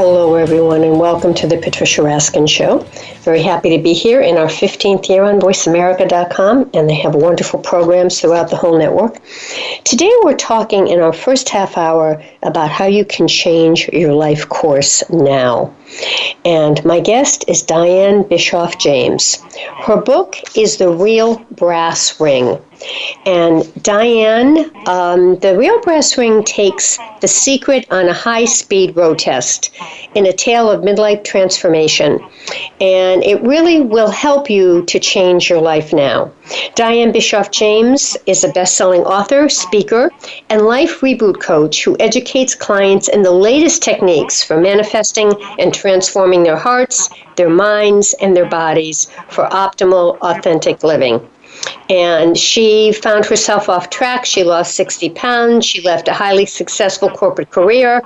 Hello, everyone, and welcome to the Patricia Raskin Show. Very happy to be here in our 15th year on VoiceAmerica.com, and they have wonderful programs throughout the whole network. Today, we're talking in our first half hour about how you can change your life course now. And my guest is Dianne Bischoff James. Her book is The Real Brass Ring. And Dianne, the Real Brass Ring takes the secret on a high-speed road test in a tale of midlife transformation. And it really will help you to change your life now. Dianne Bischoff James is a best-selling author, speaker, and life reboot coach who educates clients in the latest techniques for manifesting and transforming their hearts, their minds, and their bodies for optimal, authentic living. And she found herself off track. She lost 60 pounds. She left a highly successful corporate career.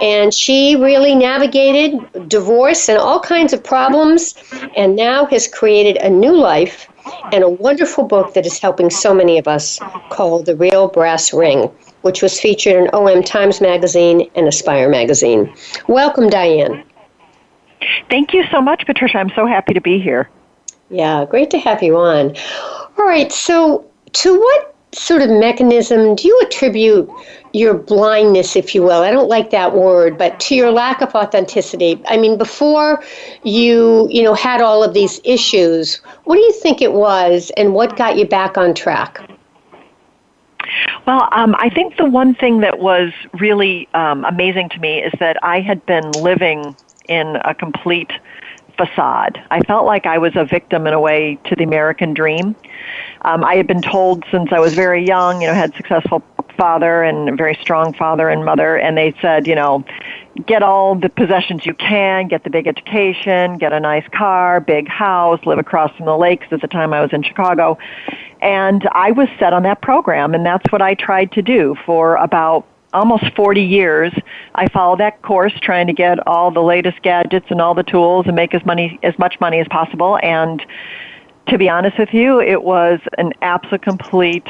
And she really navigated divorce and all kinds of problems, and now has created a new life and a wonderful book that is helping so many of us called The Real Brass Ring, which was featured in OM Times Magazine and Aspire Magazine. Welcome, Dianne. Thank you so much, Patricia. I'm so happy to be here. Yeah, great to have you on. All right, so to what sort of mechanism do you attribute your blindness, if you will? I don't like that word, but to your lack of authenticity. I mean, before you had all of these issues, what do you think it was, and what got you back on track? Well, I think the one thing that was really amazing to me is that I had been living in a complete facade. I felt like I was a victim in a way to the American dream. I had been told since I was very young, had a successful father and a very strong father and mother, and they said, get all the possessions you can, get the big education, get a nice car, big house, live across from the lakes. At the time I was in Chicago. And I was set on that program, and that's what I tried to do for about almost 40 years. I followed that course trying to get all the latest gadgets and all the tools and make as much money as possible. And to be honest with you, it was an absolute complete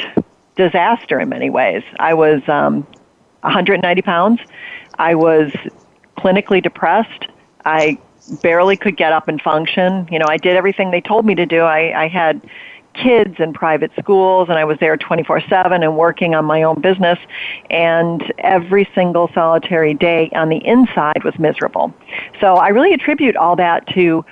disaster in many ways. I was 190 pounds. I was clinically depressed. I barely could get up and function. I did everything they told me to do. I had kids in private schools, and I was there 24/7 and working on my own business, and every single solitary day on the inside was miserable. So I really attribute all that to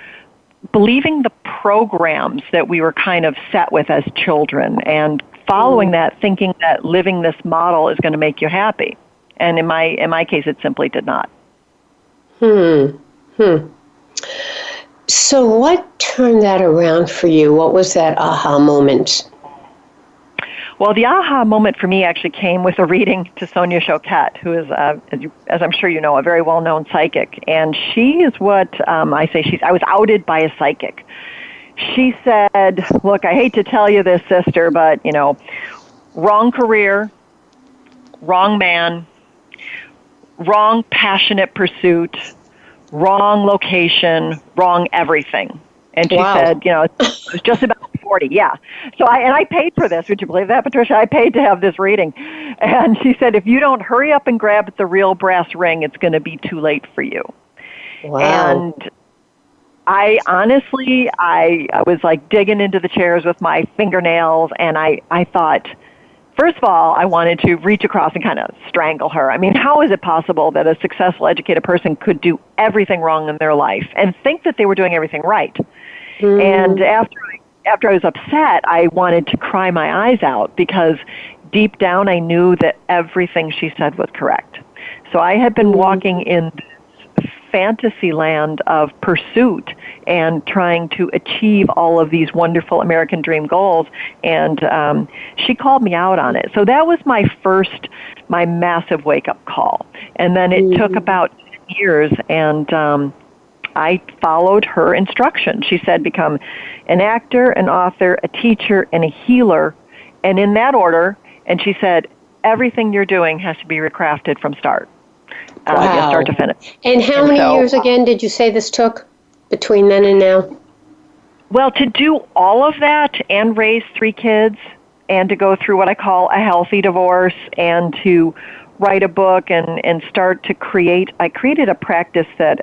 believing the programs that we were kind of set with as children and following that, thinking that living this model is going to make you happy. And in my case, it simply did not. So what turned that around for you? What was that aha moment? Well, the aha moment for me actually came with a reading to Sonia Choquette, who is, as I'm sure you know, a very well-known psychic. And she is what I was outed by a psychic. She said, look, I hate to tell you this, sister, but, wrong career, wrong man, wrong passionate pursuit, wrong location, wrong everything. And she said, it was just about 40, yeah. So I paid for this. Would you believe that, Patricia? I paid to have this reading. And she said, if you don't hurry up and grab the real brass ring, it's going to be too late for you. Wow. And I honestly, I was like digging into the chairs with my fingernails, and I thought, first of all, I wanted to reach across and kind of strangle her. I mean, how is it possible that a successful, educated person could do everything wrong in their life and think that they were doing everything right? And after I was upset, I wanted to cry my eyes out because deep down I knew that everything she said was correct. So I had been walking in this fantasy land of pursuit and trying to achieve all of these wonderful American dream goals, and she called me out on it. So that was my massive wake-up call. And then it took about 10 years, and I followed her instructions. She said, become an actor, an author, a teacher, and a healer, and in that order. And she said, everything you're doing has to be recrafted from start. Start to finish. And how many years again did you say this took between then and now? Well, to do all of that and raise 3 kids and to go through what I call a healthy divorce and to write a book and start to create, I created a practice that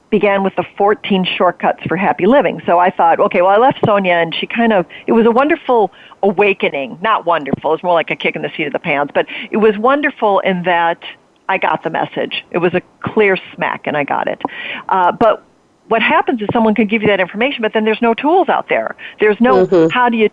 began with the 14 shortcuts for happy living. So I thought, okay, well, I left Sonia, and it was a wonderful awakening. Not wonderful, it's more like a kick in the seat of the pants, but it was wonderful in that I got the message. It was a clear smack, and I got it. But what happens is someone can give you that information, but then there's no tools out there. There's no, how do you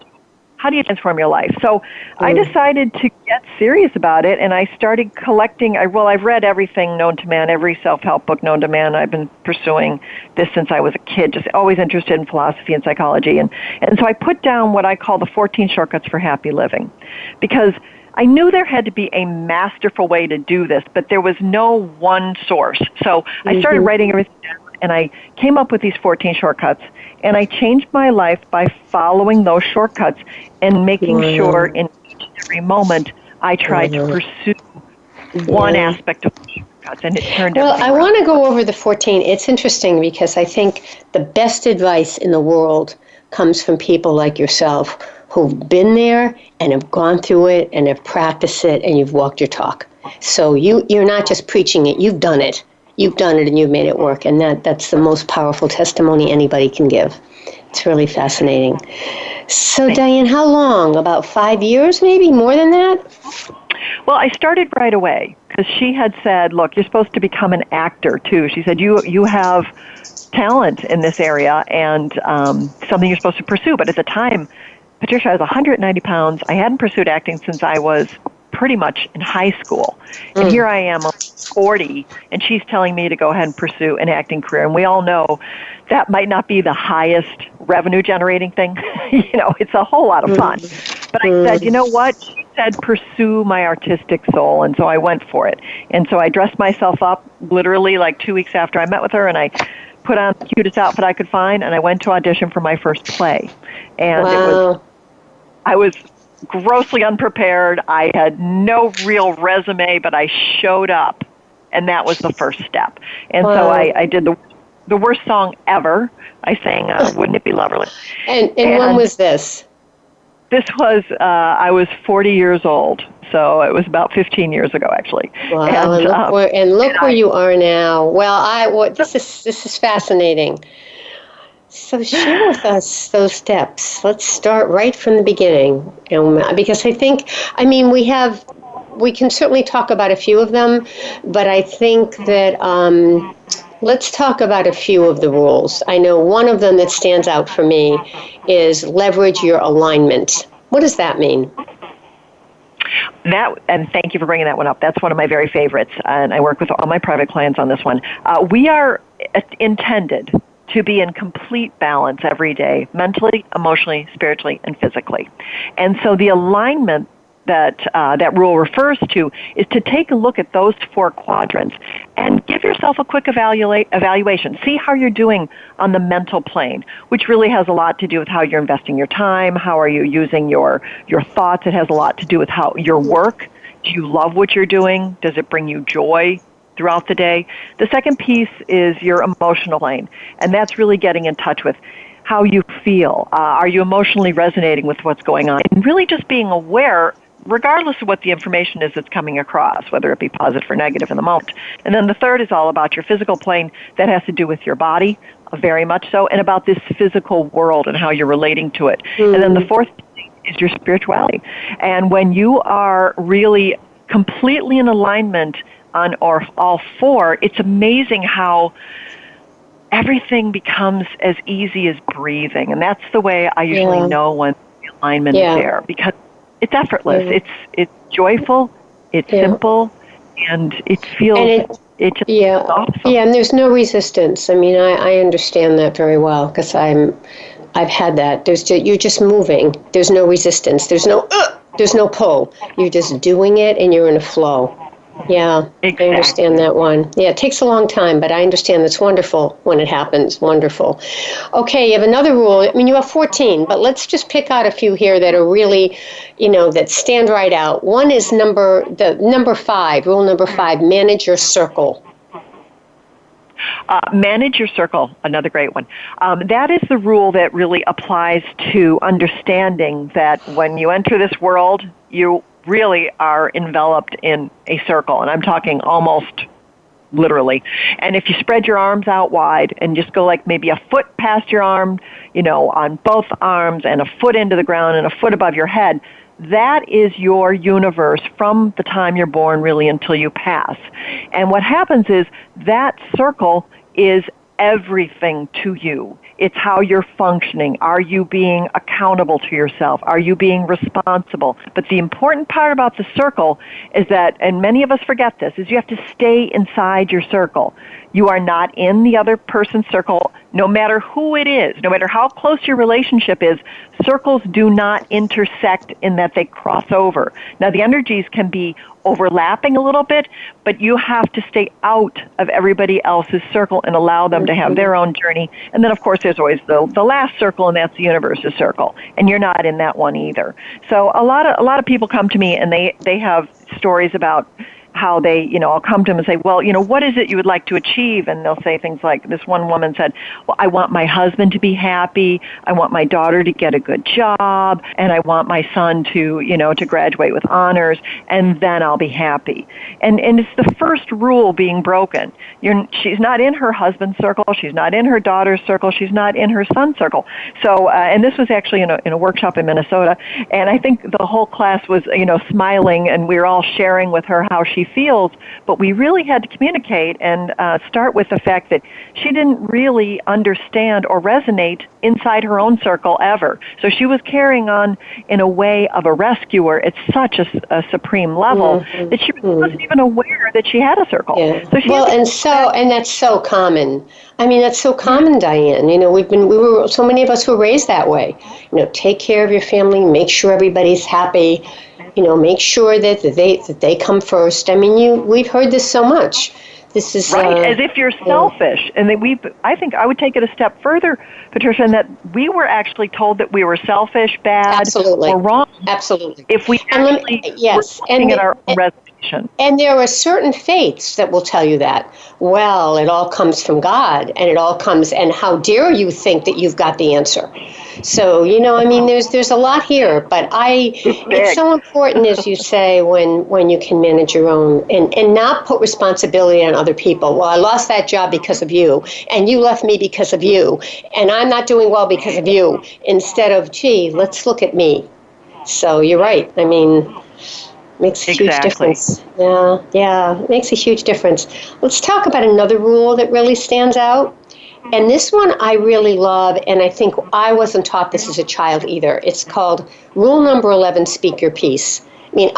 transform your life? So I decided to get serious about it, and I started collecting. I've read everything known to man, every self-help book known to man. I've been pursuing this since I was a kid, just always interested in philosophy and psychology. And so I put down what I call the 14 shortcuts for happy living, because I knew there had to be a masterful way to do this, but there was no one source. So I started writing everything down, and I came up with these 14 shortcuts, and I changed my life by following those shortcuts and making sure in each and every moment I tried to pursue one aspect of the shortcuts, and it turned out. Well, I want to go over the 14. It's interesting because I think the best advice in the world comes from people like yourself who've been there and have gone through it and have practiced it, and you've walked your talk. So you're not just preaching it, you've done it. You've done it and you've made it work, and that's the most powerful testimony anybody can give. It's really fascinating. So, Dianne, how long? About 5 years, maybe? More than that? Well, I started right away because she had said, look, you're supposed to become an actor, too. She said, you have talent in this area and something you're supposed to pursue. But at the time, Patricia, I was 190 pounds. I hadn't pursued acting since I was pretty much in high school. And here I am, 40, and she's telling me to go ahead and pursue an acting career. And we all know that might not be the highest revenue-generating thing. It's a whole lot of fun. But I said, you know what? She said, pursue my artistic soul, and so I went for it. And so I dressed myself up literally like 2 weeks after I met with her, and I put on the cutest outfit I could find, and I went to audition for my first play. And I was grossly unprepared. I had no real resume, but I showed up, and that was the first step. And so I did the worst song ever. I sang Wouldn't It Be Lovely? And when was this? This was, I was 40 years old, so it was about 15 years ago, actually. Wow, and look where you are now. Well, this is fascinating. So share with us those steps. Let's start right from the beginning, because we can certainly talk about a few of them, but I think that let's talk about a few of the rules. I know one of them that stands out for me is leverage your alignment. What does that mean? And thank you for bringing that one up. That's one of my very favorites, and I work with all my private clients on this one. We are intended to be in complete balance every day, mentally, emotionally, spiritually, and physically. And so the alignment that rule refers to is to take a look at those 4 quadrants and give yourself a quick evaluation. See how you're doing on the mental plane, which really has a lot to do with how you're investing your time, how are you using your thoughts. It has a lot to do with how your work. Do you love what you're doing? Does it bring you joy throughout the day? The second piece is your emotional plane, and that's really getting in touch with how you feel. Are you emotionally resonating with what's going on? And really just being aware, regardless of what the information is that's coming across, whether it be positive or negative in the moment. And then the third is all about your physical plane. That has to do with your body, very much so, and about this physical world and how you're relating to it. And then the fourth thing is your spirituality. And when you are really completely in alignment on all 4, it's amazing how everything becomes as easy as breathing. And that's the way I usually know when the alignment is there, because it's effortless. It's joyful, it's simple, and it feels it's awesome. Yeah, and there's no resistance. I mean, I understand that very well because I've had that. You're just moving. There's no resistance. There's no pull. You're just doing it, and you're in a flow. Yeah, exactly. I understand that one. Yeah, it takes a long time, but I understand it's wonderful when it happens. Wonderful. Okay, you have another rule. I mean, you have 14, but let's just pick out a few here that are really, that stand right out. One is number 5, rule number 5, manage your circle. Manage your circle, another great one. That is the rule that really applies to understanding that when you enter this world, you really are enveloped in a circle, and I'm talking almost literally. And if you spread your arms out wide and just go like maybe a foot past your arm, on both arms, and a foot into the ground and a foot above your head, that is your universe from the time you're born really until you pass. And what happens is that circle is everything to you. It's how you're functioning. Are you being accountable to yourself? Are you being responsible? But the important part about the circle is that, and many of us forget this, is you have to stay inside your circle. You are not in the other person's circle, no matter who it is, no matter how close your relationship is. Circles do not intersect in that they cross over. Now, the energies can be overlapping a little bit, but you have to stay out of everybody else's circle and allow them to have their own journey. And then, of course, there's always the last circle, and that's the universe's circle, and you're not in that one either. So a lot of people come to me, and they have stories about how they, I'll come to them and say, well, what is it you would like to achieve? And they'll say things like, this one woman said, well, I want my husband to be happy, I want my daughter to get a good job, and I want my son to, to graduate with honors, and then I'll be happy. And it's the first rule being broken. She's not in her husband's circle, she's not in her daughter's circle, she's not in her son's circle. So, and this was actually in a workshop in Minnesota, and I think the whole class was, smiling, and we were all sharing with her how she feels, but we really had to communicate and start with the fact that she didn't really understand or resonate inside her own circle ever. So she was carrying on in a way of a rescuer at such a supreme level that she wasn't even aware that she had a circle. Yeah. So and that's so common. I mean, that's so common, Diane. So many of us were raised that way. Take care of your family, make sure everybody's happy. Make sure that they come first. I mean, we've heard this so much. This is right, as if you're selfish. And I think I would take it a step further, Patricia, in that we were actually told that we were selfish, bad, absolutely, or wrong. Absolutely. If we actually were looking at our own resolution. And there are certain faiths that will tell you that. Well, it all comes from God, and it all comes, and how dare you think that you've got the answer? So, there's a lot here, but it's so important, as you say, when you can manage your own and not put responsibility on other people. Well, I lost that job because of you, and you left me because of you, and I'm not doing well because of you, instead of, gee, let's look at me. So you're right. I mean, makes a huge difference. Yeah, it makes a huge difference. Let's talk about another rule that really stands out. And this one I really love, and I think I wasn't taught this as a child either. It's called Rule Number 11, Speak Your Piece. I mean,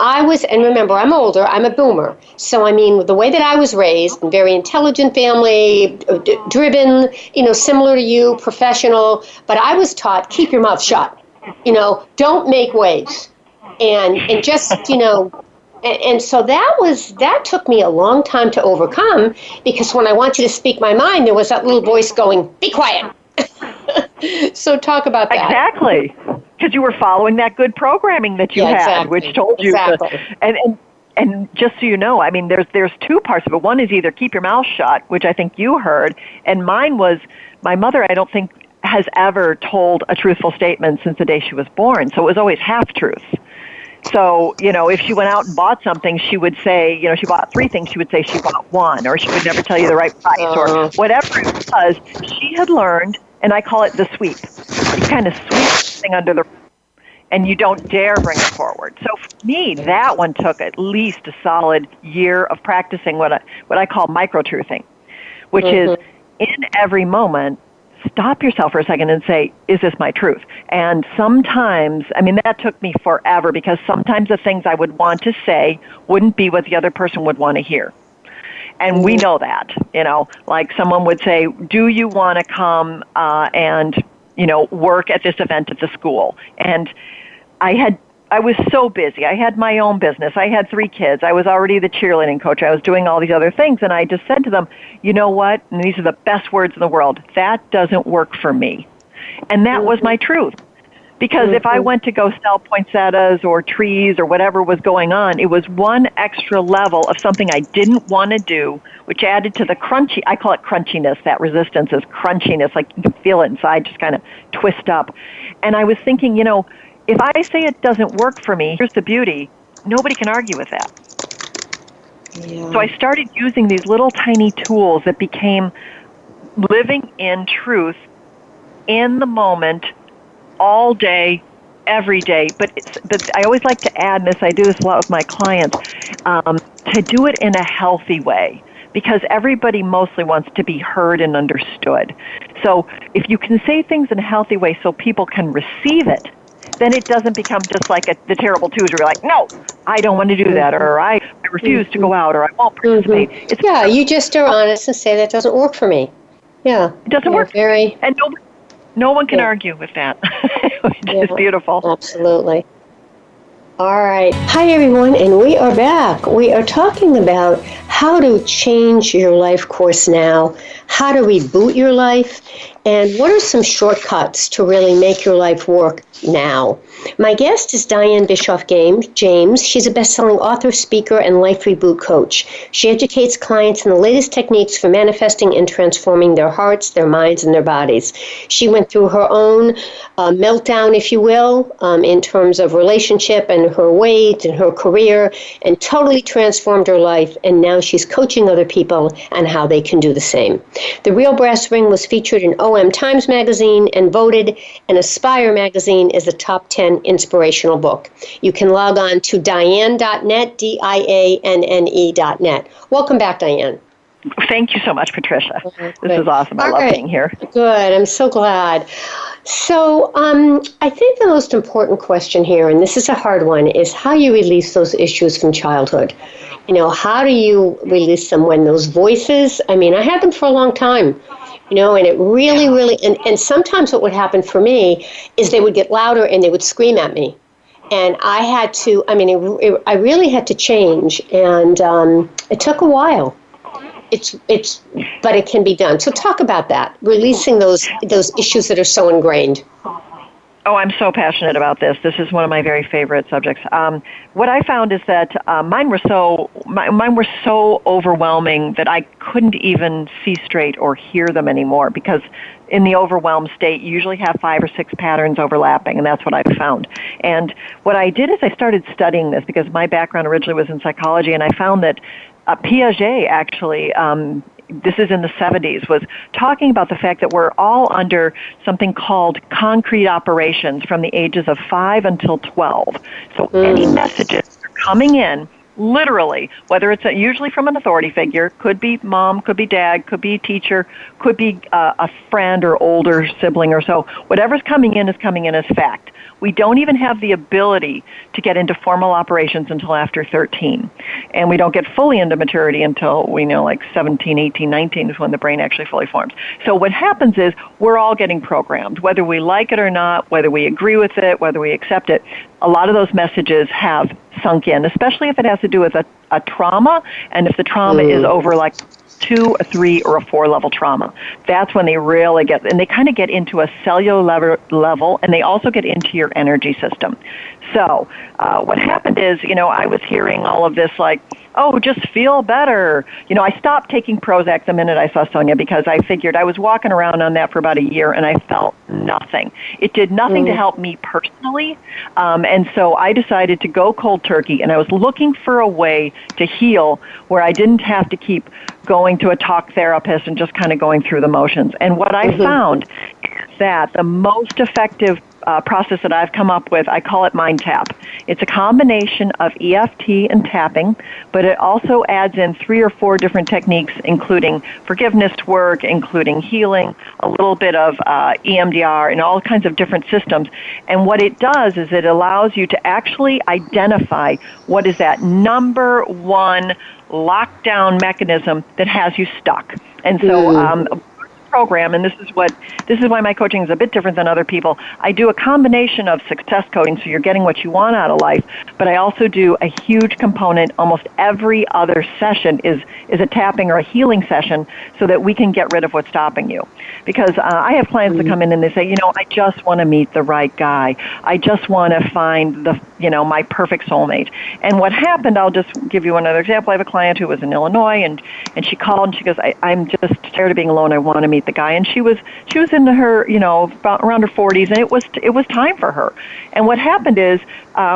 and remember, I'm older, I'm a boomer. So, the way that I was raised, a very intelligent family, driven, similar to you, professional, but I was taught, keep your mouth shut. Don't make waves. And just, and so that took me a long time to overcome, because when I wanted to speak my mind, there was that little voice going, be quiet. So talk about that. Exactly. Because you were following that good programming that you had, exactly. which told you and just so you know, there's two parts of it. One is either keep your mouth shut, which I think you heard, and mine was, my mother, I don't think, has ever told a truthful statement since the day she was born. So it was always half-truths. So, if she went out and bought something, she would say, she bought 3 things, she would say she bought 1, or she would never tell you the right price, or whatever it was. She had learned, and I call it the sweep. You kind of sweep something under the room, and you don't dare bring it forward. So for me, that one took at least a solid year of practicing what I call micro-truthing, which is in every moment, stop yourself for a second and say, is this my truth? And sometimes, that took me forever, because sometimes the things I would want to say wouldn't be what the other person would want to hear. And we know that, like someone would say, do you want to come and, work at this event at the school? And I was so busy. I had my own business. I had 3 kids. I was already the cheerleading coach. I was doing all these other things. And I just said to them, you know what? And these are the best words in the world. That doesn't work for me. And that was my truth. Because if I went to go sell poinsettias or trees or whatever was going on, it was one extra level of something I didn't want to do, which added to the crunchy, I call it crunchiness, that resistance is crunchiness, like you can feel it inside just kind of twist up. And I was thinking, if I say it doesn't work for me, here's the beauty, nobody can argue with that. Yeah. So I started using these little tiny tools that became living in truth in the moment, all day, every day. But I always like to add this, I do this a lot with my clients, to do it in a healthy way, because everybody mostly wants to be heard and understood. So if you can say things in a healthy way so people can receive it, then it doesn't become just like the terrible twos where you're like, no, I don't want to do that, or I refuse to go out, or I won't participate. You just are honest and say that doesn't work for me. Yeah. It doesn't work. Very. And no one can argue with that, which is beautiful. Absolutely. All right. Hi, everyone, and we are back. We are talking about how to change your life course now, how to reboot your life, and what are some shortcuts to really make your life work now. My guest is Dianne Bischoff James. She's a best-selling author, speaker, and life reboot coach. She educates clients in the latest techniques for manifesting and transforming their hearts, their minds, and their bodies. She went through her own meltdown, if you will, in terms of relationship and her weight and her career, and totally transformed her life, and now she's coaching other people on how they can do the same. The Real Brass Ring was featured in OM Times Magazine and voted in Aspire Magazine as a top 10 inspirational book. You can log on to Dianne.net, Dianne.net. Welcome back, Dianne. Thank you so much, Patricia. This is awesome. I love being here. Good. I'm so glad. So I think the most important question here, and this is a hard one, is how you release those issues from childhood. How do you release them when those voices, I had them for a long time, and it really, and sometimes what would happen for me is they would get louder and they would scream at me. And I had to, I really had to change, and it took a while. But it can be done. So talk about that, releasing those issues that are so ingrained. Oh, I'm so passionate about this. This is one of my very favorite subjects. What I found is that mine were so overwhelming that I couldn't even see straight or hear them anymore, because in the overwhelmed state, you usually have 5 or 6 patterns overlapping, and that's what I found. And what I did is I started studying this, because my background originally was in psychology, and I found that Piaget actually, this is in the 70s, was talking about the fact that we're all under something called concrete operations from the ages of 5 until 12. So any messages are coming in, literally, whether it's usually from an authority figure, could be mom, could be dad, could be teacher, could be a friend or older sibling or so. Whatever's coming in is coming in as fact. We don't even have the ability to get into formal operations until after 13. And we don't get fully into maturity until we know like 17, 18, 19 is when the brain actually fully forms. So what happens is we're all getting programmed, whether we like it or not, whether we agree with it, whether we accept it. A lot of those messages have sunk in, especially if it has to do with a trauma, and if the trauma is over like 2, a 3, or a 4 level trauma. That's when they really get, and they kind of get into a cellular level, and they also get into your energy system. So what happened is, I was hearing all of this like, oh, just feel better. I stopped taking Prozac the minute I saw Sonia, because I figured I was walking around on that for about a year and I felt nothing. It did nothing to help me personally. And so I decided to go cold turkey, and I was looking for a way to heal where I didn't have to keep going to a talk therapist and just kind of going through the motions. And what I found is that the most effective process that I've come up with, I call it Mind Tap. It's a combination of EFT and tapping, but it also adds in 3 or 4 different techniques, including forgiveness work, including healing, a little bit of EMDR, and all kinds of different systems. And what it does is it allows you to actually identify what is that number one lockdown mechanism that has you stuck. And so program, and this is why my coaching is a bit different than other people. I do a combination of success coaching, so you're getting what you want out of life, but I also do a huge component. Almost every other session is a tapping or a healing session, so that we can get rid of what's stopping you. Because I have clients that come in and they say, I just want to meet the right guy. I just want to find my perfect soulmate. And what happened, I'll just give you another example. I have a client who was in Illinois, and she called and she goes, I'm just tired of being alone. I want to meet the guy, and she was into her, about around her 40s, and it was time for her. And what happened is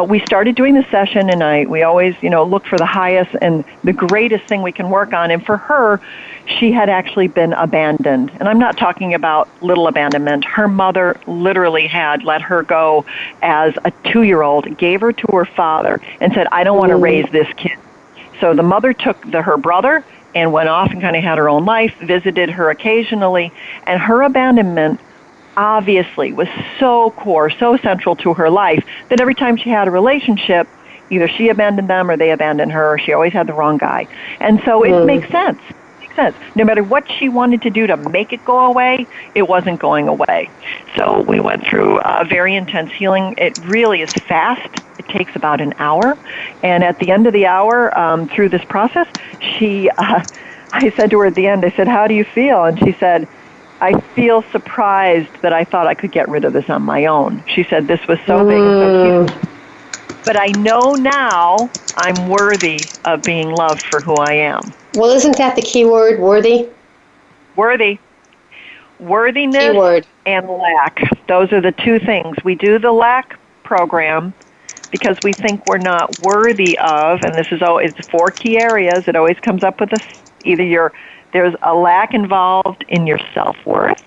we started doing the session, and we always look for the highest and the greatest thing we can work on. And for her, she had actually been abandoned, and I'm not talking about little abandonment. Her mother literally had let her go as a 2-year-old, gave her to her father, and said, "I don't want to raise this kid." So the mother took her brother and went off and kind of had her own life, visited her occasionally, and her abandonment obviously was so core, so central to her life, that every time she had a relationship, either she abandoned them or they abandoned her, or she always had the wrong guy. And so it makes sense. No matter what she wanted to do to make it go away, it wasn't going away. So we went through very intense healing. It really is fast. It takes about an hour. And at the end of the hour, through this process, I said to her at the end, I said, "How do you feel?" And she said, "I feel surprised that I thought I could get rid of this on my own." She said, "This was so big and so huge. But I know now I'm worthy of being loved for who I am." Well, isn't that the key word, worthy? Worthy. Worthiness Keyword. And lack. Those are the two things. We do the lack program because we think we're not worthy of, and this is always 4 key areas. It always comes up with there's a lack involved in your self-worth.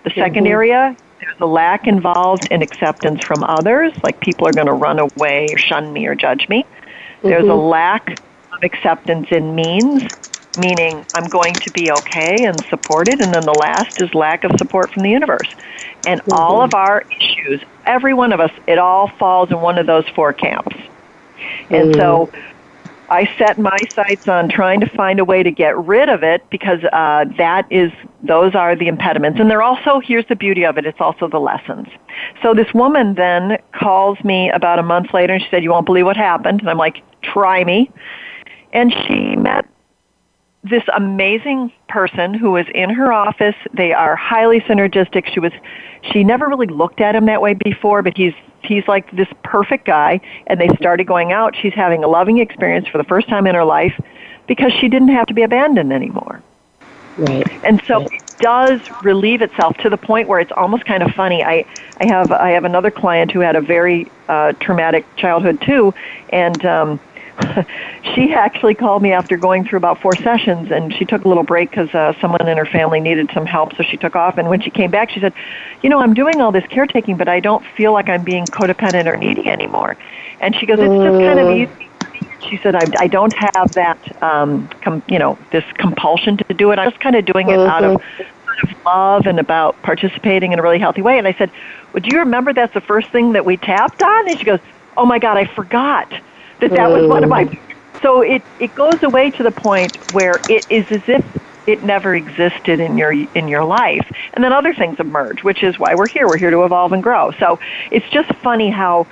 The second area, there's a lack involved in acceptance from others, like people are going to run away or shun me or judge me. There's a lack of acceptance in meaning I'm going to be okay and supported. And then the last is lack of support from the universe. And all of our issues, every one of us, it all falls in one of those 4 camps. And so I set my sights on trying to find a way to get rid of it, because those are the impediments. And they're also, here's the beauty of it, it's also the lessons. So this woman then calls me about a month later, and she said, "You won't believe what happened." And I'm like, "Try me." And she met this amazing person who was in her office. They are highly synergistic. She never really looked at him that way before, but he's like this perfect guy, and they started going out. She's having a loving experience for the first time in her life because she didn't have to be abandoned anymore. Right. And so it does relieve itself to the point where it's almost kind of funny. I have another client who had a very traumatic childhood too, and she actually called me after going through about 4 sessions, and she took a little break because someone in her family needed some help, so she took off. And when she came back, she said, "I'm doing all this caretaking, but I don't feel like I'm being codependent or needy anymore." And she goes, "It's just kind of easy." She said, I don't have that, this compulsion to do it. I'm just kind of doing it out of love and about participating in a really healthy way." And I said, "Well, do you remember that's the first thing that we tapped on?" And she goes, "Oh my God, I forgot that was one of my..." So it goes away to the point where it is as if it never existed in your life. And then other things emerge, which is why we're here. We're here to evolve and grow. So it's just funny how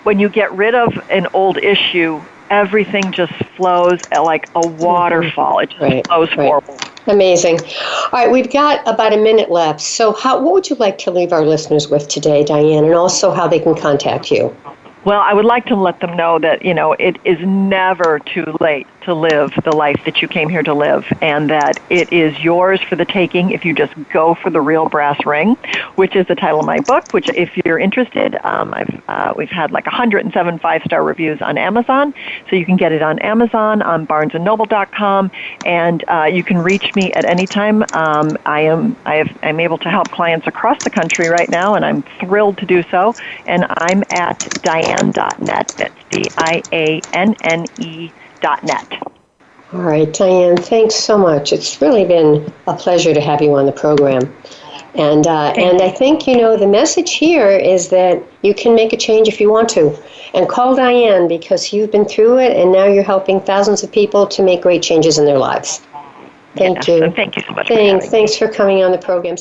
when you get rid of an old issue, everything just flows like a waterfall. It just flows forward. Amazing. All right, we've got about a minute left. So what would you like to leave our listeners with today, Dianne, and also how they can contact you? Well, I would like to let them know that, it is never too late to live the life that you came here to live, and that it is yours for the taking if you just go for the real brass ring, which is the title of my book, which if you're interested, we've had like 107 5-star reviews on Amazon, so you can get it on Amazon, on barnesandnoble.com, and you can reach me at any time. I'm able to help clients across the country right now, and I'm thrilled to do so, and I'm at Dianne.net. That's Dianne.net. All right, Dianne, thanks so much. It's really been a pleasure to have you on the program. And I think, the message here is that you can make a change if you want to. And call Dianne, because you've been through it, and now you're helping thousands of people to make great changes in their lives. Thank you. Thank you so much. Thanks for coming on the program.